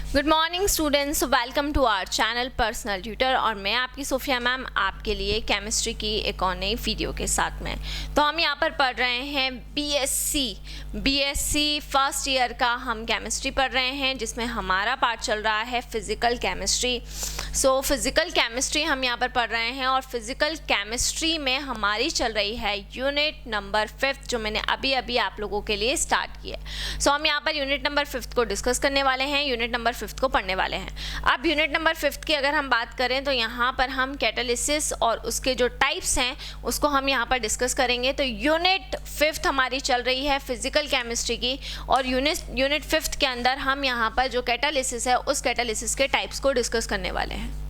Good morning students, welcome to our channel personal tutor. और मैं आपकी सोफिया मैम आपके लिए केमिस्ट्री की एक और नई वीडियो के साथ में। तो हम यहाँ पर पढ़ रहे हैं बीएससी फर्स्ट ईयर का हम केमिस्ट्री पढ़ रहे हैं, जिसमें हमारा पार्ट चल रहा है physical chemistry. So physical chemistry हम यहाँ पर पढ़ रहे हैं और फिज़िकल केमिस्ट्री में हमारी चल रही है यूनिट नंबर 5, जो मैंने अभी अभी आप लोगों के लिए स्टार्ट किया। सो हम यहाँ पर यूनिट नंबर 5 को डिस्कस करने वाले हैं, यूनिट नंबर 5 को पढ़ने वाले हैं। अब यूनिट नंबर 5 की अगर हम बात करें तो यहाँ पर हम कैटालिसिस और उसके जो टाइप्स हैं उसको हम यहाँ पर डिस्कस करेंगे। तो यूनिट 5 हमारी चल रही है फिजिकल केमिस्ट्री की, और यूनिट 5 के अंदर हम यहाँ पर जो कैटालिसिस है उस कैटालिसिस के टाइप्स को डिस्कस करने वाले हैं।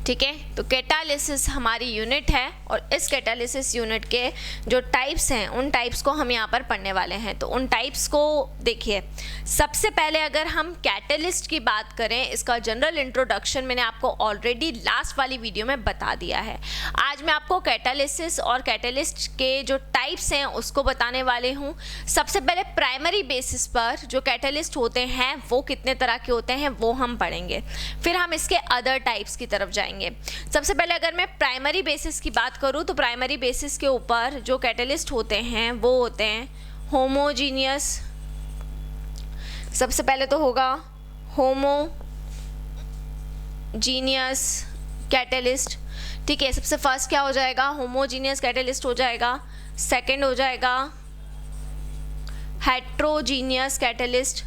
ठीक है, तो कैटालिसिस हमारी यूनिट है और इस कैटालिसिस यूनिट के जो टाइप्स हैं उन टाइप्स को हम यहाँ पर पढ़ने वाले हैं। तो उन टाइप्स को देखिए, सबसे पहले अगर हम कैटलिस्ट की बात करें, इसका जनरल इंट्रोडक्शन मैंने आपको ऑलरेडी लास्ट वाली वीडियो में बता दिया है। आज मैं आपको कैटालिसिस और कैटलिस्ट के जो टाइप्स हैं उसको बताने वाले हूँ। सबसे पहले प्राइमरी बेसिस पर जो कैटलिस्ट होते हैं वो कितने तरह के होते हैं वो हम पढ़ेंगे, फिर हम इसके अदर टाइप्स की तरफ जाएंगे। सबसे पहले अगर मैं प्राइमरी बेसिस की बात करूं तो प्राइमरी बेसिस के ऊपर जो कैटलिस्ट होते हैं वो होते हैं होमोजीनियस। सबसे पहले तो होगा होमोजीनियस कैटलिस्ट। ठीक है, सबसे फर्स्ट क्या हो जाएगा, होमोजीनियस कैटलिस्ट हो जाएगा। सेकंड हो जाएगा हेट्रोजीनियस कैटलिस्ट।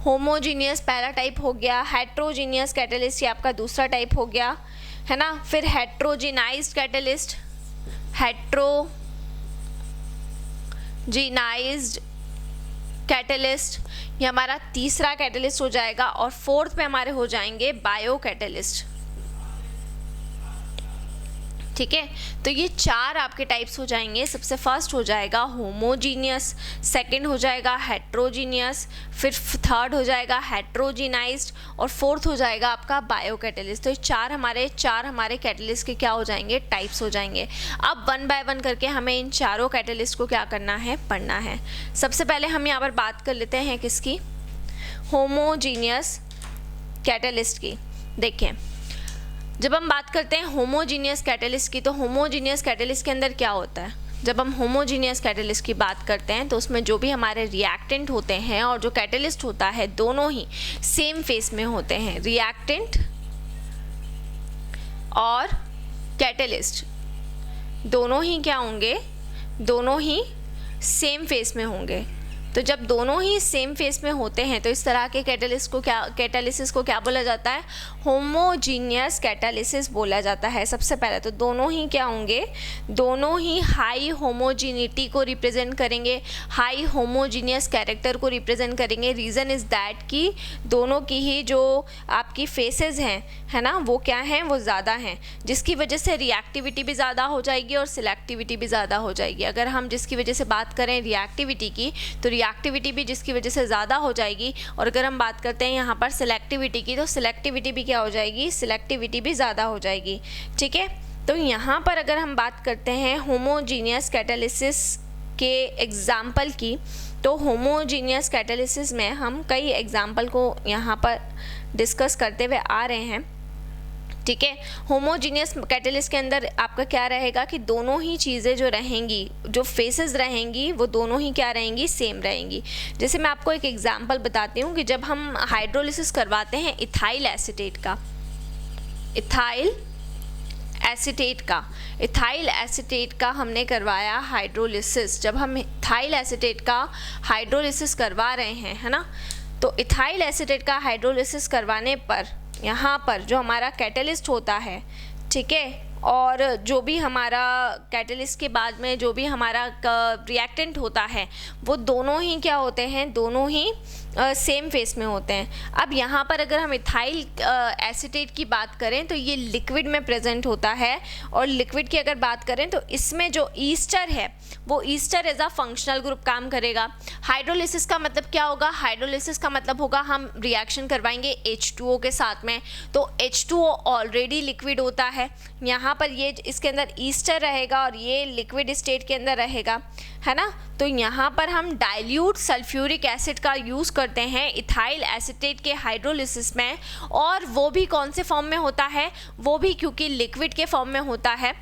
होमोजीनियस पहला टाइप हो गया, हेट्रोजीनियस कैटलिस्ट ये आपका दूसरा टाइप हो गया, है ना। फिर हेट्रोजीनाइज्ड कैटलिस्ट, हेट्रोजीनाइज्ड कैटलिस्ट ये हमारा तीसरा कैटलिस्ट हो जाएगा। और फोर्थ पे हमारे हो जाएंगे बायो कैटलिस्ट। ठीक है, तो ये चार आपके टाइप्स हो जाएंगे। सबसे फर्स्ट हो जाएगा होमोजीनियस, सेकंड हो जाएगा हेट्रोजीनियस, फिर थर्ड हो जाएगा हेट्रोजीनाइज्ड और फोर्थ हो जाएगा आपका बायो कैटलिस्ट। तो ये चार हमारे कैटलिस्ट के क्या हो जाएंगे, टाइप्स हो जाएंगे। अब वन बाय वन करके हमें इन चारों कैटलिस्ट को क्या करना है, पढ़ना है। सबसे पहले हम यहाँ पर बात कर लेते हैं किसकी, होमोजीनियस कैटलिस्ट की। देखें, जब हम बात करते हैं होमोजीनियस कैटलिस्ट की, तो होमोजीनियस कैटलिस्ट के अंदर क्या होता है, जब हम होमोजीनियस कैटलिस्ट की बात करते हैं तो उसमें जो भी हमारे रिएक्टेंट होते हैं और जो कैटलिस्ट होता है दोनों ही सेम फेस में होते हैं। रिएक्टेंट और कैटलिस्ट दोनों ही क्या होंगे, दोनों ही सेम फेस में होंगे। तो जब दोनों ही सेम फेस में होते हैं तो इस तरह के कैटालिसिस को क्या बोला जाता है, होमोजीनियस कैटालिसिस बोला जाता है। सबसे पहले तो दोनों ही क्या होंगे, दोनों ही हाई होमोजीनिटी को रिप्रेजेंट करेंगे, हाई होमोजीनियस कैरेक्टर को रिप्रेजेंट करेंगे। रीज़न इज़ दैट कि दोनों की ही जो आपकी फेसेस हैं, है ना, वो क्या हैं, वो ज़्यादा हैं, जिसकी वजह से रिएक्टिविटी भी ज़्यादा हो जाएगी और सिलेक्टिविटी भी ज़्यादा हो जाएगी। अगर हम जिसकी वजह से बात करें रिएक्टिविटी की, तो रिएक्टिविटी भी जिसकी वजह से ज़्यादा हो जाएगी। और अगर हम बात करते हैं यहाँ पर सिलेक्टिविटी की, तो सिलेक्टिविटी भी क्या हो जाएगी, सिलेक्टिविटी भी ज़्यादा हो जाएगी। ठीक है, तो यहाँ पर अगर हम बात करते हैं होमोजीनियस कैटालिसिस के एग्जाम्पल की, तो होमोजीनियस कैटालिसिस में हम कई एग्जाम्पल को यहाँ पर डिस्कस करते हुए आ रहे हैं। ठीक है, होमोजीनियस कैटलिस्ट के अंदर आपका क्या रहेगा कि दोनों ही चीज़ें जो रहेंगी, जो फेसेस रहेंगी वो दोनों ही क्या रहेंगी, सेम रहेंगी। जैसे मैं आपको एक एग्जांपल बताती हूँ कि जब हम हाइड्रोलिसिस करवाते हैं इथाइल एसीटेट का हमने करवाया हाइड्रोलिसिस। जब हम इथाइल एसीटेट का हाइड्रोलिसिस करवा रहे हैं, है ना, तो इथाइल एसीटेट का हाइड्रोलिसिस करवाने पर यहाँ पर जो हमारा कैटलिस्ट होता है, ठीक है, और जो भी हमारा कैटलिस्ट के बाद में जो भी हमारा रिएक्टेंट होता है वो दोनों ही क्या होते हैं, दोनों ही सेम फेस में होते हैं। अब यहाँ पर अगर हम इथाइल एसीटेट की बात करें तो ये लिक्विड में प्रेजेंट होता है, और लिक्विड की अगर बात करें तो इसमें जो ईस्टर है वो ester as a functional group काम करेगा। हाइड्रोलिसिस का मतलब क्या होगा, हाइड्रोलिसिस का मतलब होगा हम रिएक्शन करवाएंगे H2O के साथ में, तो H2O ऑलरेडी लिक्विड होता है, यहाँ यहाँ पर ये इसके अंदर ईस्टर रहेगा और ये लिक्विड स्टेट के अंदर रहेगा, है ना। तो यहाँ पर हम डाइल्यूट सल्फ्यूरिक एसिड का यूज़ करते हैं इथाइल एसीटेट के हाइड्रोलिसिस में, और वो भी कौन से फॉर्म में होता है, वो भी क्योंकि लिक्विड के फॉर्म में होता है,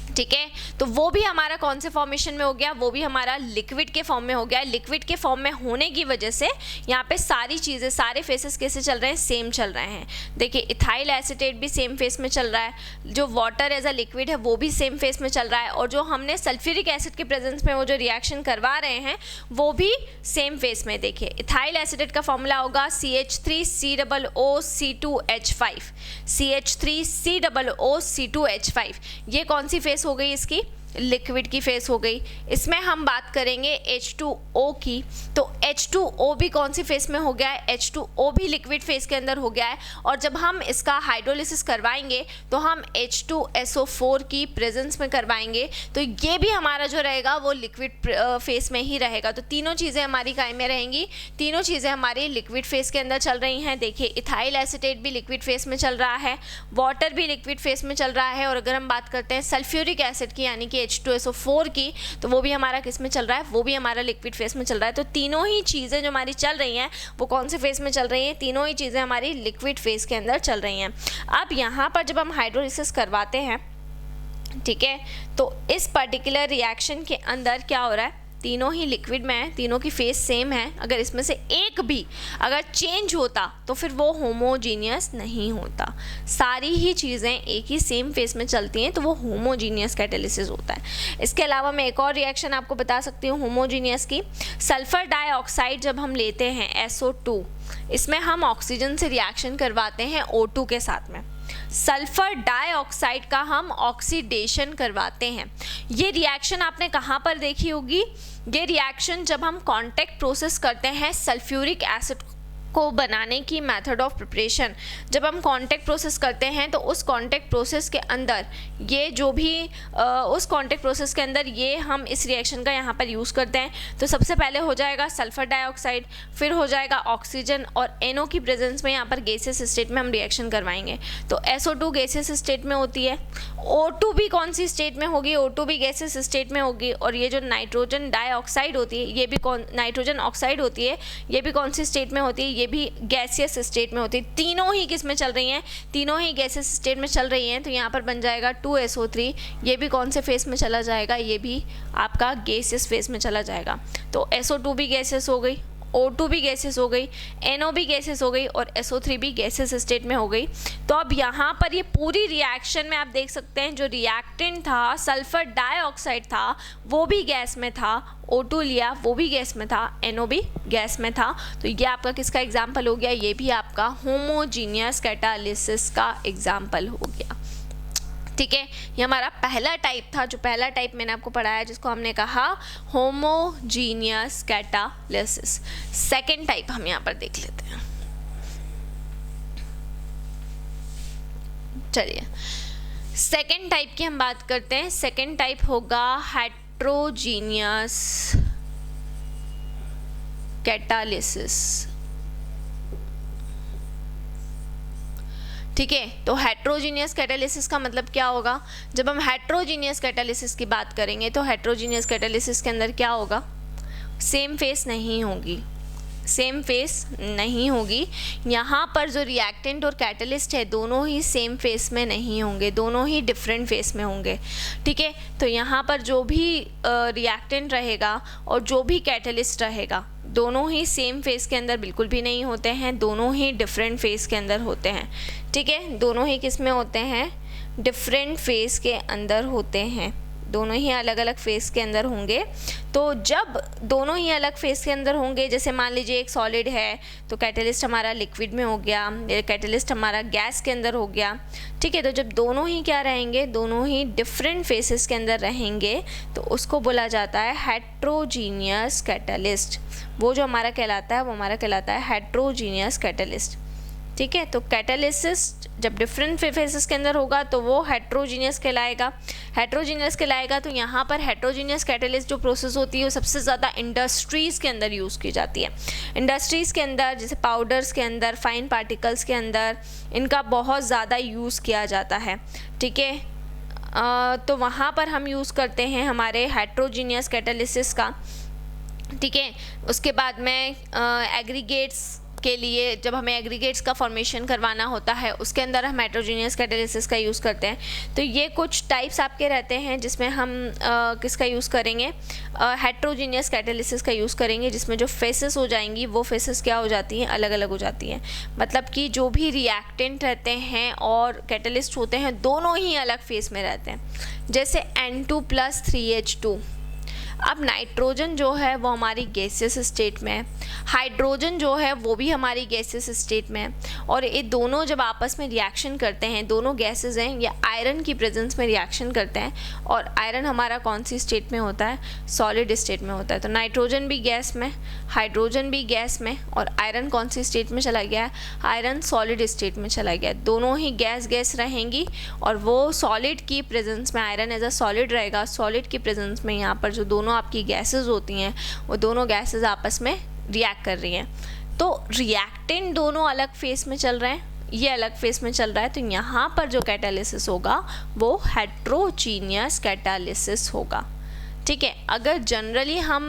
ठीक है। तो वो भी हमारा कौन से फॉर्मेशन में हो गया, वो भी हमारा लिक्विड के फॉर्म में हो गया। लिक्विड के फॉर्म में होने की वजह से यहाँ पे सारी चीज़ें, सारे फेसेस कैसे चल रहे हैं, सेम चल रहे हैं। देखिए इथाइल एसीटेट भी सेम फेस में चल रहा है, जो वाटर एज अ लिक्विड है वो भी सेम फेस में चल रहा है, और जो हमने सल्फ्यूरिक एसिड के प्रेजेंस में वो जो रिएक्शन करवा रहे हैं वो भी सेम फेस में। देखिए इथाइल एसीटेट का फॉर्मूला होगा CH3COOC2H5, CH3COOC2H5। ये कौन सी फेस हो गई इसकी, लिक्विड की फेस हो गई। इसमें हम बात करेंगे H2O की, तो H2O भी कौन सी फेस में हो गया है, H2O भी लिक्विड फेस के अंदर हो गया है, और जब हम इसका हाइड्रोलिसिस करवाएंगे तो हम H2SO4 की प्रेजेंस में करवाएंगे, तो ये भी हमारा जो रहेगा वो लिक्विड फेस में ही रहेगा। तो तीनों चीज़ें हमारी काय में रहेंगी, तीनों चीज़ें हमारी लिक्विड फेस के अंदर चल रही हैं। देखिए इथाइल एसीटेट भी लिक्विड फेस में चल रहा है, वाटर भी लिक्विड फेस में चल रहा है, और अगर हम बात करते हैं सल्फ्यूरिक एसिड की यानी कि H2SO4 की, तो वो भी हमारा किस में चल रहा है, वो भी हमारा लिक्विड फेस में चल रहा है। तो तीनों ही चीज़ें जो हमारी चल रही हैं वो कौन से फेस में चल रही हैं, तीनों ही चीज़ें हमारी लिक्विड फेस के अंदर चल रही हैं। अब यहाँ पर जब हम हाइड्रोलिसिस करवाते हैं, ठीक है, तो इस पर्टिकुलर रिएक्शन के अंदर क्या हो रहा है, तीनों ही लिक्विड में है, तीनों की फेस सेम है। अगर इसमें से एक भी अगर चेंज होता तो फिर वो होमोजीनियस नहीं होता। सारी ही चीज़ें एक ही सेम फेस में चलती हैं तो वो होमोजीनियस कैटालिसिस होता है। इसके अलावा मैं एक और रिएक्शन आपको बता सकती हूँ होमोजीनियस की। सल्फर डाइऑक्साइड जब हम लेते हैं SO2, इसमें हम ऑक्सीजन से रिएक्शन करवाते हैं O2 के साथ में। सल्फर डाइऑक्साइड का हम ऑक्सीडेशन करवाते हैं। ये रिएक्शन आपने कहाँ पर देखी होगी, ये रिएक्शन जब हम कांटेक्ट प्रोसेस करते हैं सल्फ्यूरिक एसिड को बनाने की मेथड ऑफ प्रिपरेशन, जब हम कांटेक्ट प्रोसेस करते हैं तो उस कांटेक्ट प्रोसेस के अंदर ये जो भी उस कांटेक्ट प्रोसेस के अंदर ये हम इस रिएक्शन का यहाँ पर यूज़ करते हैं। तो सबसे पहले हो जाएगा सल्फर डाइऑक्साइड, फिर हो जाएगा ऑक्सीजन, और NO की प्रेजेंस में यहाँ पर गैसियस स्टेट में हम रिएक्शन करवाएंगे। तो SO2 गैसियस स्टेट में होती है, O2 भी कौन सी स्टेट में होगी, O2 भी गैसियस स्टेट में होगी, और ये जो नाइट्रोजन डाइऑक्साइड होती है ये भी नाइट्रोजन ऑक्साइड होती है, ये भी कौन सी स्टेट में होती है, ये भी गैसियस स्टेट में होती है। तीनों ही किस में चल रही हैं, तीनों ही गैसियस स्टेट में चल रही हैं। तो यहाँ पर बन जाएगा 2SO3, ये भी कौन से फेस में चला जाएगा, ये भी आपका गैसियस फेस में चला जाएगा। तो SO2 भी गैसियस हो गई, O2 भी गैसेस हो गई, NO भी गैसेस हो गई, और SO3 भी गैसेस स्टेट में हो गई। तो अब यहाँ पर ये पूरी रिएक्शन में आप देख सकते हैं जो रिएक्टेंट था सल्फर डाइऑक्साइड था वो भी गैस में था, O2 लिया वो भी गैस में था, NO भी गैस में था। तो ये आपका किसका एग्जाम्पल हो गया, ये भी आपका होमोजीनियस कैटालिसिस का एग्जाम्पल हो गया। ठीक है, ये हमारा पहला टाइप था, जो पहला टाइप मैंने आपको पढ़ाया जिसको हमने कहा होमोजीनियस कैटालिसिस। सेकेंड टाइप हम यहाँ पर देख लेते हैं। चलिए सेकेंड टाइप की हम बात करते हैं। सेकेंड टाइप होगा हेट्रोजीनियस कैटालिसिस। ठीक है, तो हेट्रोजीनियस कैटालिसिस का मतलब क्या होगा, जब हम हेट्रोजीनियस कैटालिसिस की बात करेंगे तो हेट्रोजीनियस कैटालिसिस के अंदर क्या होगा, सेम फेस नहीं होगी, सेम फेस नहीं होगी। यहाँ पर जो रिएक्टेंट और कैटलिस्ट है दोनों ही सेम फेस में नहीं होंगे, दोनों ही डिफरेंट फेस में होंगे। ठीक है, तो यहाँ पर जो भी रिएक्टेंट रहेगा और जो भी कैटलिस्ट रहेगा दोनों ही सेम फेस के अंदर बिल्कुल भी नहीं होते हैं, दोनों ही डिफरेंट फेस के अंदर होते हैं। ठीक है, दोनों ही किस में होते हैं, डिफरेंट फेस के अंदर होते हैं, दोनों ही अलग अलग फेस के अंदर होंगे। तो जब दोनों ही अलग फेस के अंदर होंगे, जैसे मान लीजिए एक सॉलिड है तो कैटलिस्ट हमारा लिक्विड में हो गया, कैटलिस्ट हमारा गैस के अंदर हो गया। ठीक है, तो जब दोनों ही क्या रहेंगे, दोनों ही डिफरेंट फेसेस के अंदर रहेंगे तो उसको बोला जाता है हेट्रोजीनियस कैटलिस्ट। वो जो हमारा कहलाता है वो हमारा कहलाता है हेट्रोजीनियस कैटलिस्ट। ठीक है, तो कैटालिसिस जब डिफरेंट फेसेस के अंदर होगा तो वो हेट्रोजीनियस कहलाएगा। हेट्रोजीनियस कहलाएगा तो यहाँ पर हेट्रोजीनियस कैटालिस्ट जो प्रोसेस होती है वो सबसे ज़्यादा इंडस्ट्रीज़ के अंदर यूज़ की जाती है। इंडस्ट्रीज़ के अंदर जैसे पाउडर्स के अंदर, फाइन पार्टिकल्स के अंदर इनका बहुत ज़्यादा यूज़ किया जाता है। ठीक है, तो वहाँ पर हम यूज़ करते हैं हमारे हेट्रोजीनियस कैटालिसिस का, ठीक है। उसके बाद में एग्रीगेट्स के लिए, जब हमें एग्रीगेट्स का फॉर्मेशन करवाना होता है, उसके अंदर हम हेट्रोजीनियस कैटालिसिस का यूज़ करते हैं। तो ये कुछ टाइप्स आपके रहते हैं जिसमें हम किसका यूज़ करेंगे, हेट्रोजीनियस कैटालिसिस का यूज़ करेंगे, जिसमें जो फेसेस हो जाएंगी वो फेसेस क्या हो जाती हैं, अलग अलग हो जाती हैं। मतलब कि जो भी रिएक्टेंट रहते हैं और कैटालिस्ट होते हैं दोनों ही अलग फेस में रहते हैं। जैसे N2+3H2। अब नाइट्रोजन जो है वो हमारी गैसियस स्टेट में है, हाइड्रोजन जो है वो भी हमारी गैसियस स्टेट में है, और ये दोनों जब आपस में रिएक्शन करते हैं, दोनों गैसेस हैं, ये आयरन की प्रेजेंस में रिएक्शन करते हैं। और आयरन हमारा कौन सी स्टेट में होता है, सॉलिड स्टेट में होता है। तो नाइट्रोजन भी गैस में, हाइड्रोजन भी गैस में, और आयरन कौन सी स्टेट में चला गया है, आयरन सॉलिड स्टेट में चला गया। दोनों ही गैस गैस रहेंगी, और वो सॉलिड की प्रेजेंस में, आयरन एज अ सॉलिड रहेगा, सॉलिड की प्रेजेंस में यहाँ पर जो दोनों आपकी गैसेस होती हैं वो दोनों गैसेस आपस में रिएक्ट कर रही हैं। तो रिएक्टेंट दोनों अलग फेस में चल रहे हैं, ये अलग फेस में चल रहा है। तो यहाँ पर जो कैटालिसिस होगा वो हेट्रोजीनियस कैटालिसिस होगा, ठीक है। अगर जनरली हम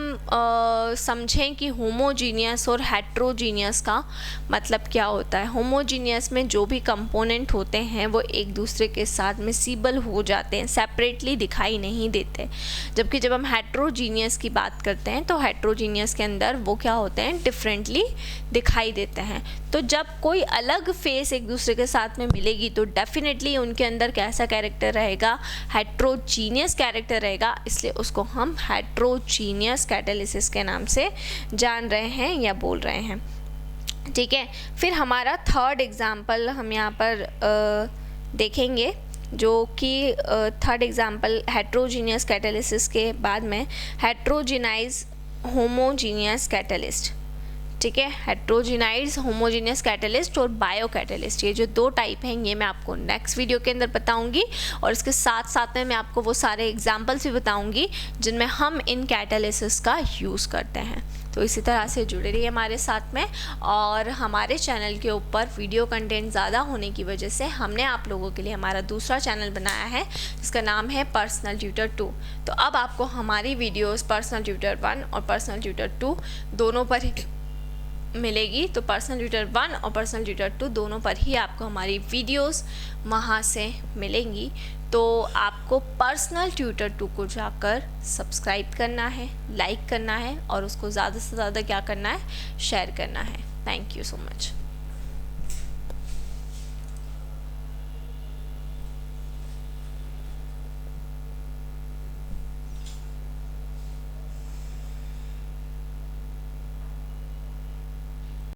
समझें कि होमोजीनियस और हेट्रोजीनियस का मतलब क्या होता है, होमोजीनियस में जो भी कंपोनेंट होते हैं वो एक दूसरे के साथ मिसिबल हो जाते हैं, सेपरेटली दिखाई नहीं देते। जबकि जब हम हेट्रोजीनियस की बात करते हैं तो हेट्रोजीनियस के अंदर वो क्या होते हैं, डिफरेंटली दिखाई देते हैं। तो जब कोई अलग फेस एक दूसरे के साथ में मिलेगी तो डेफिनेटली उनके अंदर कैसा कैरेक्टर रहेगा, हेट्रोजीनियस कैरेक्टर रहेगा, इसलिए उसको हम हेट्रोजीनियस कैटालिसिस के नाम से जान रहे हैं या बोल रहे हैं, ठीक है। फिर हमारा थर्ड एग्जाम्पल हम यहाँ पर देखेंगे, जो कि थर्ड एग्जाम्पल हेट्रोजीनियस कैटालिसिस के बाद में हेट्रोजीनाइज होमोजीनियस कैटालिस्ट, ठीक है। हेट्रोजीनाइज होमोजीनियस कैटालिस्ट और बायो कैटालिस्ट, ये जो दो टाइप हैं ये मैं आपको नेक्स्ट वीडियो के अंदर बताऊंगी, और इसके साथ साथ में मैं आपको वो सारे एग्जांपल्स भी बताऊंगी जिनमें हम इन कैटालिसिस का यूज़ करते हैं। तो इसी तरह से जुड़े रहिए हमारे साथ में, और हमारे चैनल के ऊपर वीडियो कंटेंट ज़्यादा होने की वजह से हमने आप लोगों के लिए हमारा दूसरा चैनल बनाया है जिसका नाम है पर्सनल ट्यूटर 2। तो अब आपको हमारी वीडियोस पर्सनल ट्यूटर 1 और पर्सनल ट्यूटर 2 दोनों पर ही मिलेगी। तो पर्सनल ट्यूटर 1 और पर्सनल ट्यूटर 2 दोनों पर ही आपको हमारी वीडियोस वहाँ से मिलेंगी। तो आपको पर्सनल ट्यूटर 2 को जाकर सब्सक्राइब करना है, लाइक करना है, और उसको ज़्यादा से ज़्यादा क्या करना है, शेयर करना है। Thank you so much.